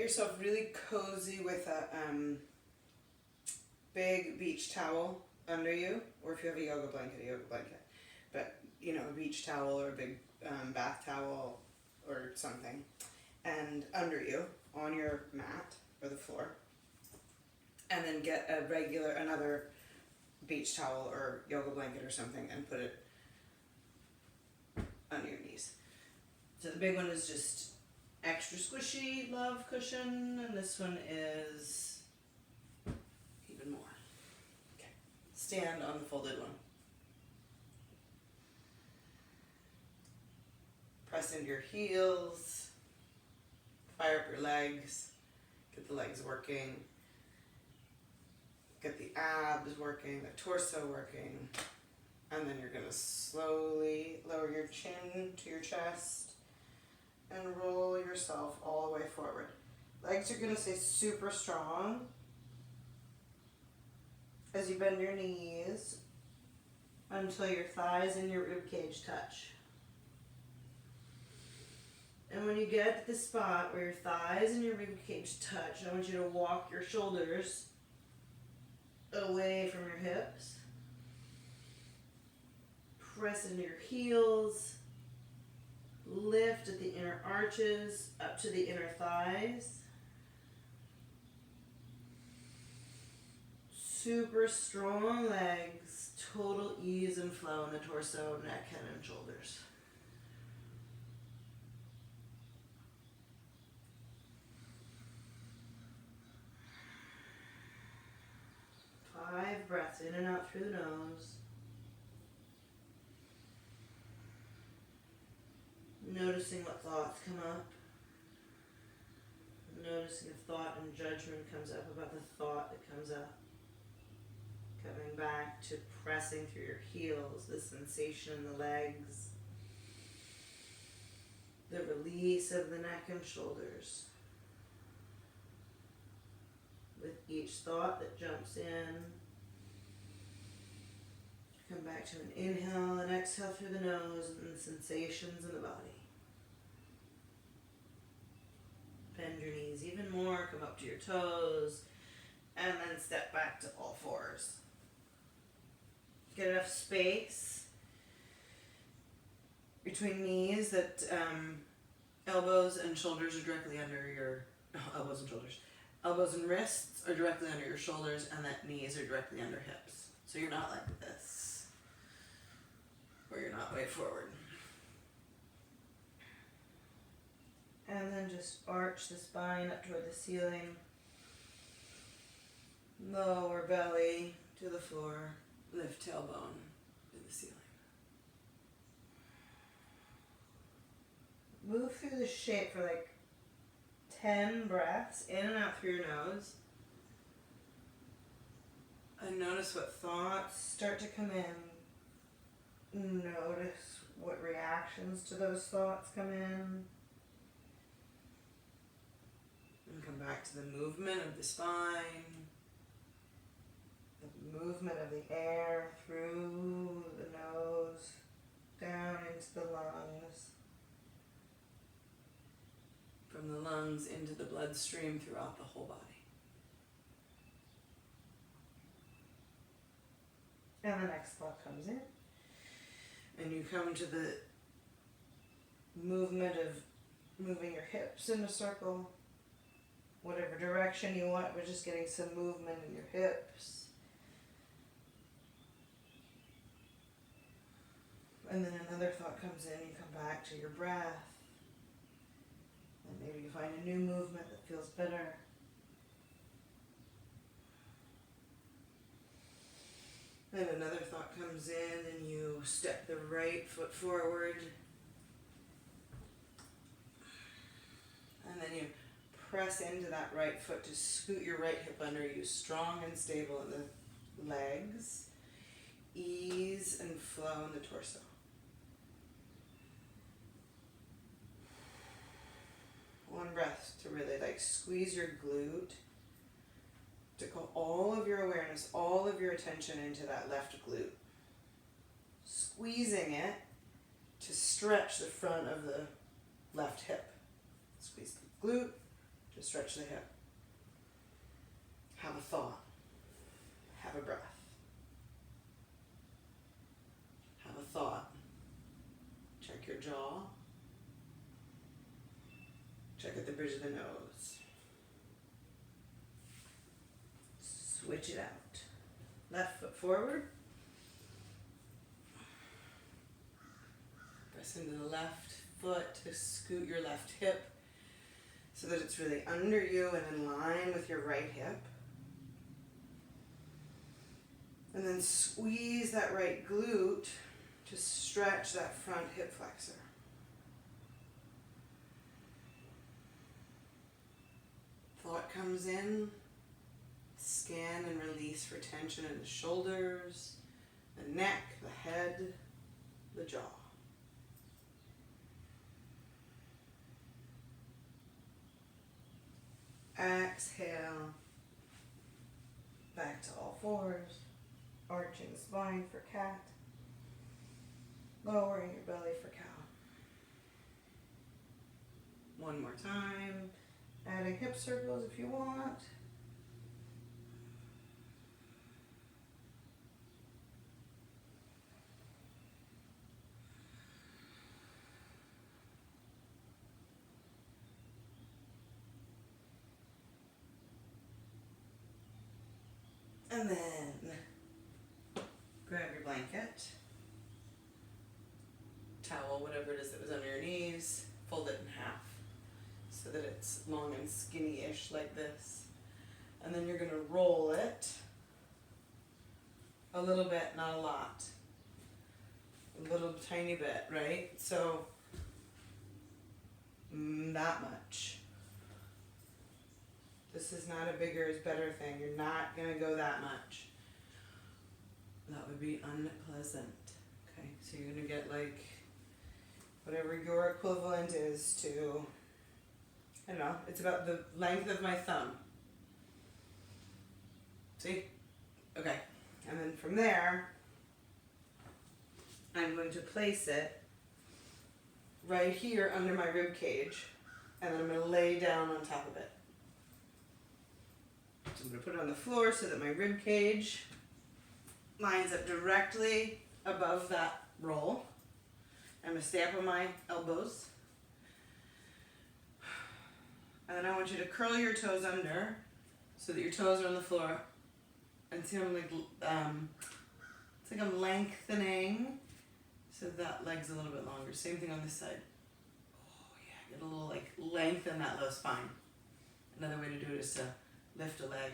yourself really cozy with a big beach towel under you, or if you have a yoga blanket. But, you know, a beach towel or a big bath towel or something, and under you on your mat or the floor. And then get another beach towel or yoga blanket or something and put it under your knees. So the big one is just extra squishy love cushion, and this one is even more. Okay. Stand on the folded one. Press into your heels. Fire up your legs. Get the legs working. Get the abs working, the torso working. And then you're going to slowly lower your chin to your chest and roll yourself all the way forward. Legs are going to stay super strong as you bend your knees until your thighs and your rib cage touch. And when you get to the spot where your thighs and your rib cage touch, I want you to walk your shoulders away from your hips. Press into your heels. Lift at the inner arches, up to the inner thighs. Super strong legs, total ease and flow in the torso, neck, head, and shoulders. Five breaths in and out through the nose. Noticing what thoughts come up. Noticing if thought and judgment comes up about the thought that comes up. Coming back to pressing through your heels, the sensation in the legs. The release of the neck and shoulders. With each thought that jumps in, come back to an inhale and exhale through the nose and the sensations in the body. Bend your knees even more, come up to your toes, and then step back to all fours. Get enough space between knees that elbows and shoulders are directly under your elbows and shoulders. Elbows and wrists are directly under your shoulders, and that knees are directly under hips. So you're not like this, or you're not way forward. And then just arch the spine up toward the ceiling. Lower belly to the floor. Lift tailbone to the ceiling. Move through the shape for like 10 breaths in and out through your nose. And notice what thoughts start to come in. Notice what reactions to those thoughts come in. And come back to the movement of the spine. The movement of the air through the nose, down into the lungs. From the lungs into the bloodstream throughout the whole body. And the next thought comes in. And you come to the movement of moving your hips in a circle. Whatever direction you want, but just getting some movement in your hips. And then another thought comes in, you come back to your breath. And maybe you find a new movement that feels better. Then another thought comes in and you step the right foot forward. And then you press into that right foot to scoot your right hip under you, strong and stable in the legs. Ease and flow in the torso. One breath to really squeeze your glute, to go all of your awareness, all of your attention into that left glute. Squeezing it to stretch the front of the left hip. Squeeze the glute, Just stretch the hip. Have a thought. Have a breath. Have a thought. Check your jaw. Check at the bridge of the nose. Switch it out. Left foot forward. Press into the left foot to scoot your left hip so that it's really under you and in line with your right hip. And then squeeze that right glute to stretch that front hip flexor. Thought comes in, scan and release for tension in the shoulders, the neck, the head, the jaw. Exhale, back to all fours, arching the spine for cat, lowering your belly for cow. One more time, adding hip circles if you want. And then grab your blanket, towel, whatever it is that was under your knees, fold it in half so that it's long and skinny-ish like this. And then you're going to roll it a little bit, not a lot. A little tiny bit, right? So, that much. This is not a bigger is better thing. You're not going to go that much. That would be unpleasant. Okay, so you're going to get like whatever your equivalent is to, I don't know, it's about the length of my thumb. See? Okay, and then from there, I'm going to place it right here under my rib cage, and then I'm going to lay down on top of it. So I'm going to put it on the floor so that my rib cage lines up directly above that roll. I'm going to stay up on my elbows. And then I want you to curl your toes under so that your toes are on the floor. And see, I'm like, it's like I'm lengthening so that leg's a little bit longer. Same thing on this side. Oh yeah, get a little like length in that low spine. Another way to do it is to lift a leg,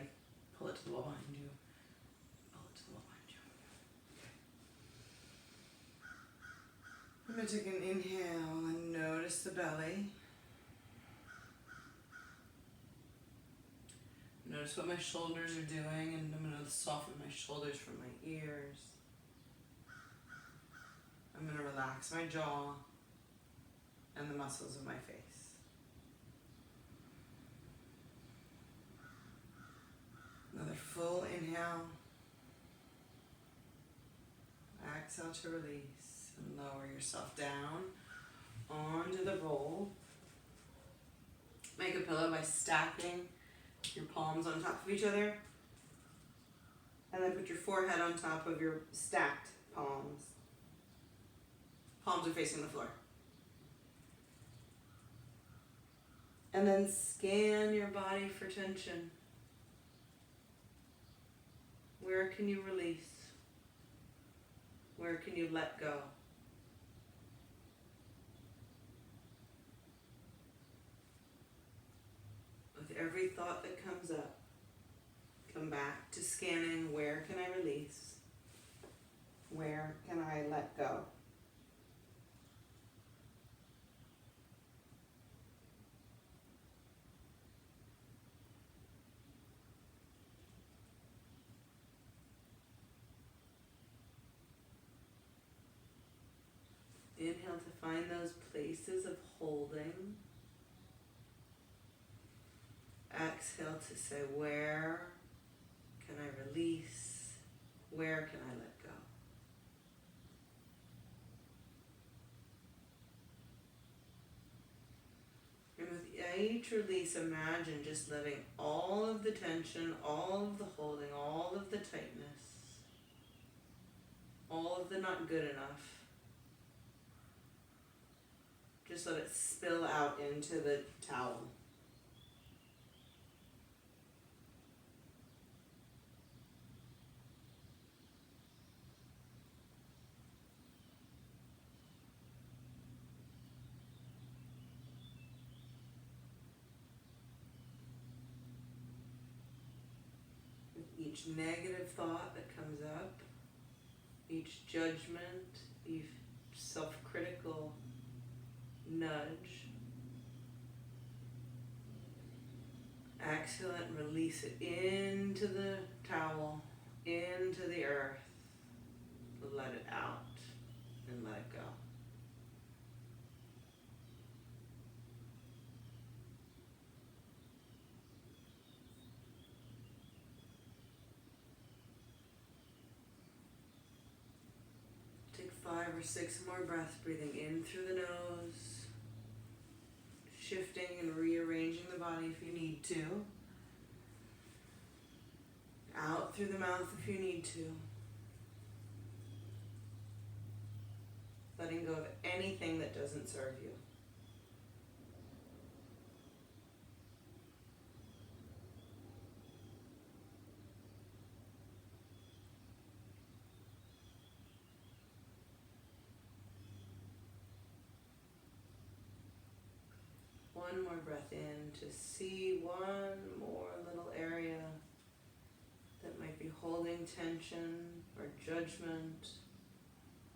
pull it to the wall behind you, pull it to the wall behind you. I'm going to take an inhale and notice the belly. Notice what my shoulders are doing, and I'm going to soften my shoulders from my ears. I'm going to relax my jaw and the muscles of my face. Another full inhale. Exhale to release and lower yourself down onto the roll. Make a pillow by stacking your palms on top of each other. And then put your forehead on top of your stacked palms. Palms are facing the floor. And then scan your body for tension. Where can you release? Where can you let go? With every thought that comes up, come back to scanning where can I release? Where can I let go? Inhale to find those places of holding. Exhale to say, where can I release? Where can I let go? And with light release, imagine just letting all of the tension, all of the holding, all of the tightness, all of the not good enough, just let it spill out into the towel. Each negative thought that comes up, each judgment, each self-critical nudge, exhale and release it into the towel, into the earth. Let it out and let it go. Take 5 or 6 more breaths, breathing in through the nose, shifting and rearranging the body if you need to, out through the mouth if you need to, letting go of anything that doesn't serve you. One more breath in to see one more little area that might be holding tension or judgment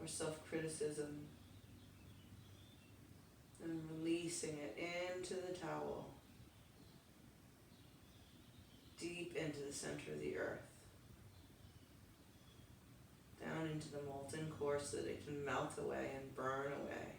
or self-criticism, and releasing it into the towel, deep into the center of the earth, down into the molten core so that it can melt away and burn away.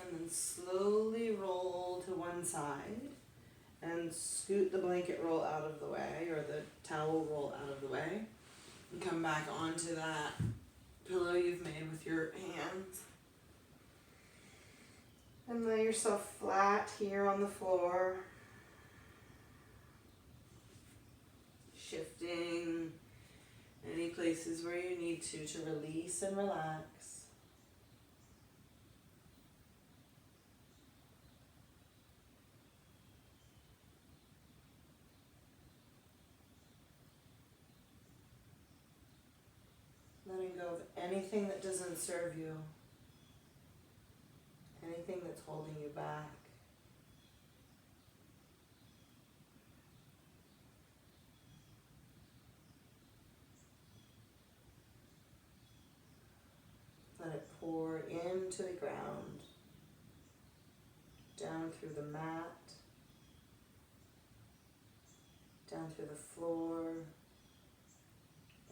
And then slowly roll to one side and scoot the blanket roll out of the way, or the towel roll out of the way, and come back onto that pillow you've made with your hands. And lay yourself flat here on the floor, shifting any places where you need to release and relax. Letting go of anything that doesn't serve you, anything that's holding you back. Let it pour into the ground, down through the mat, down through the floor,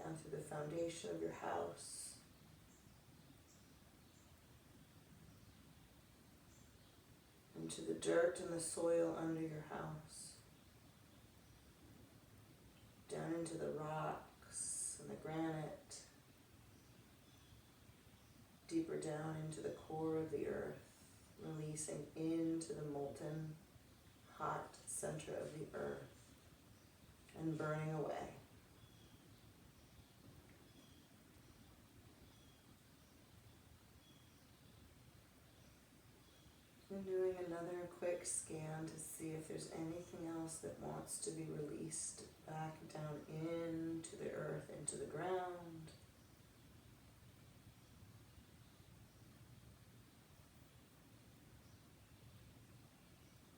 down through the foundation of your house, into the dirt and the soil under your house, down into the rocks and the granite, deeper down into the core of the earth, releasing into the molten, hot center of the earth and burning away. And doing another quick scan to see if there's anything else that wants to be released back down into the earth, into the ground.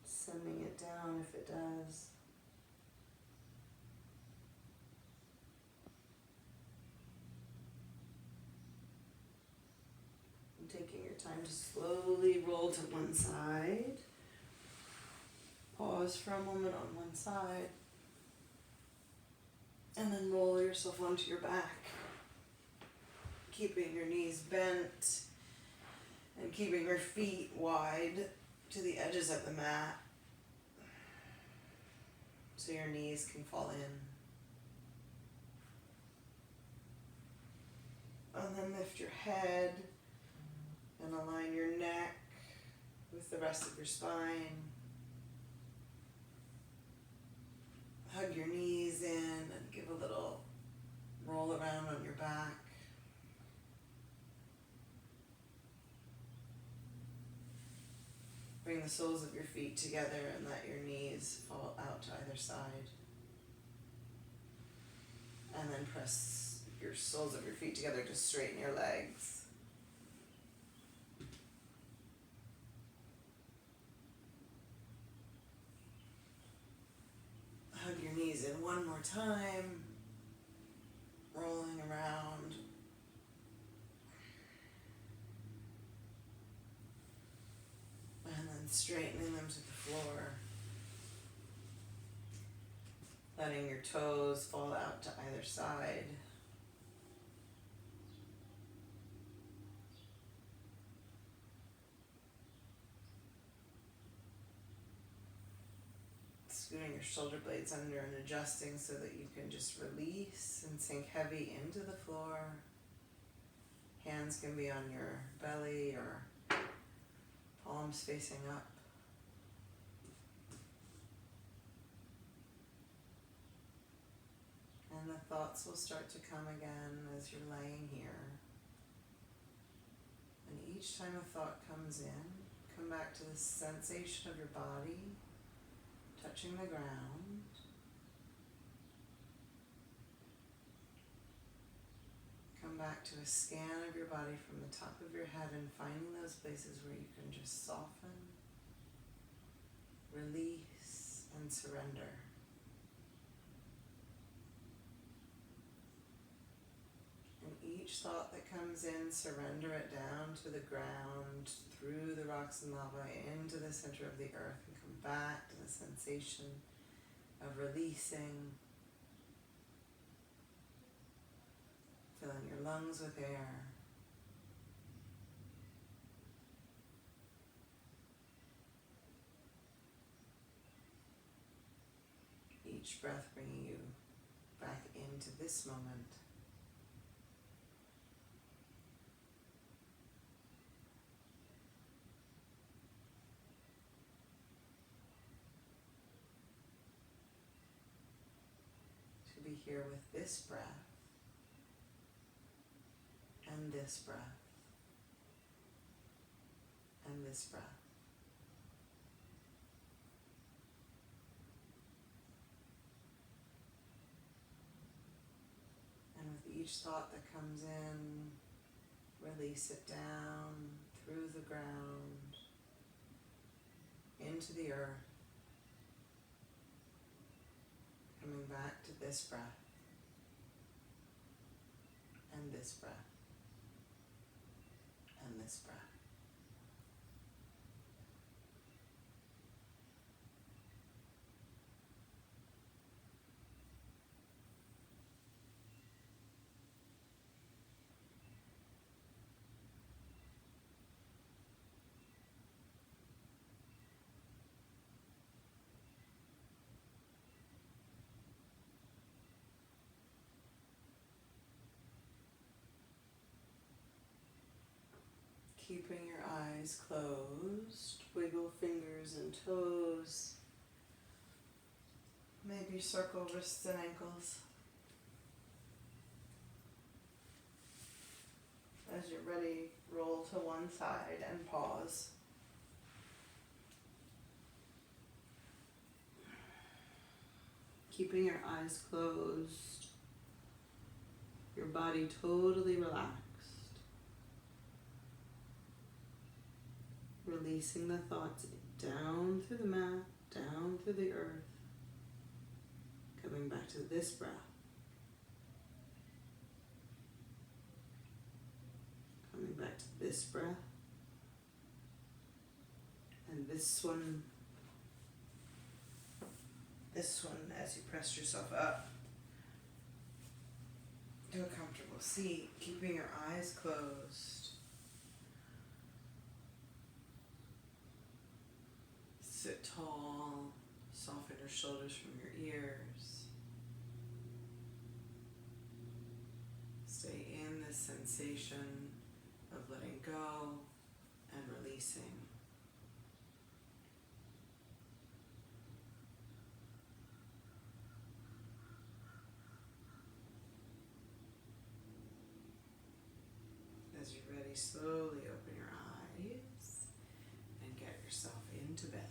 Sending it down if it does. And taking your time to slowly roll to one side. Pause for a moment on one side. And then roll yourself onto your back. Keeping your knees bent and keeping your feet wide to the edges of the mat. so your knees can fall in. And then lift your head and align your neck with the rest of your spine. Hug your knees in and give a little roll around on your back. Bring the soles of your feet together and let your knees fall out to either side. And then press your soles of your feet together to straighten your legs. Hug your knees in one more time, rolling around. And then straightening them to the floor. Letting your toes fall out to either side. Scooting your shoulder blades under and adjusting so that you can just release and sink heavy into the floor. Hands can be on your belly or palms facing up. And the thoughts will start to come again as you're laying here. And each time a thought comes in, come back to the sensation of your body touching the ground. Come back to a scan of your body from the top of your head and finding those places where you can just soften, release, and surrender. And each thought that comes in, surrender it down to the ground, through the rocks and lava, into the center of the earth, and come back to the sensation of releasing, filling your lungs with air. Each breath bringing you back into this moment. To be here with this breath and this breath and this breath. And with each thought that comes in, release it down through the ground, into the earth, coming back to this breath, and this breath, and this breath. Keeping your eyes closed, wiggle fingers and toes. Maybe circle wrists and ankles. As you're ready, roll to one side and pause. Keeping your eyes closed, your body totally relaxed. Releasing the thoughts down through the mat, down through the earth. Coming back to this breath. Coming back to this breath. And this one as you press yourself up to a comfortable seat, keeping your eyes closed. Sit tall, soften your shoulders from your ears. Stay in this sensation of letting go and releasing. As you're ready, slowly open your eyes and get yourself into bed.